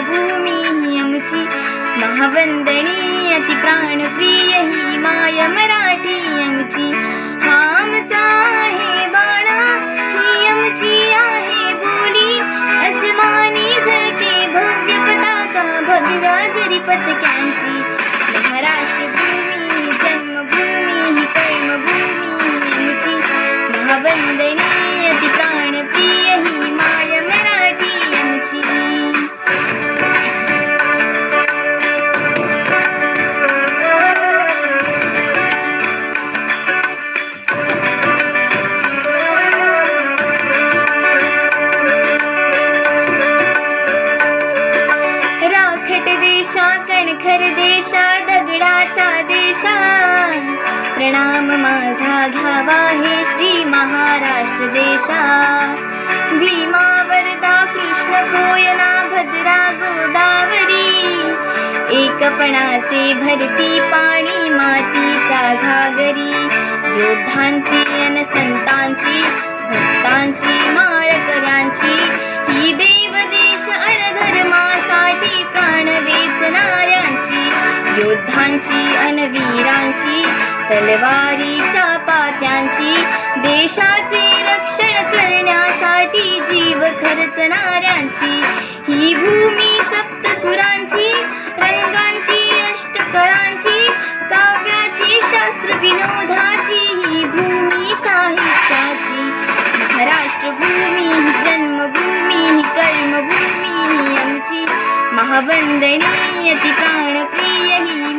कर्मभूमी ही आमची, महावंदनीय ती प्राणप्रिय ही माय मराठी आमची. हा आमचा आहे बाणा, ही आमची आहे बोली, अस्मानी झळके भव्य पताका भगव्या जरी पताक्यांची. महाराष्ट्र भूमी जन्मभूमी ही कर्मभूमी आमची, महावंदनीय ती प्राणप्रिय ही माय मराठी आमची. राखट देशा कणखर देशा दगडाच्या देशा, प्रणाम माझा घ्यावा हे श्री महाराष्ट्र देशा. भीमा वरदा कृष्ण कोयना भद्रा गोदावरी, एकपणाचे भरती पाणी मातीच्या घागरी. योद्धांची अन संतांची भक्तांची माळकऱ्यांची, ही देव देश अन धर्मासाठी प्राण वेचणाऱ्यांची. योद्धांची अन वीरांची तलवारीच्या पात्यांची, देशाचे रक्षण करण्यासाठी जीव खर्चणाऱ्यांची. ही भूमी सप्तसुरांची, रंगांची अष्टकळांची, काव्याची शास्त्र विनोदाची, ही भूमी साहित्याची. महाराष्ट्र भूमी जन्मभूमी ही कर्मभूमी आमची, महावंदनीय ती प्राणप्रिय ही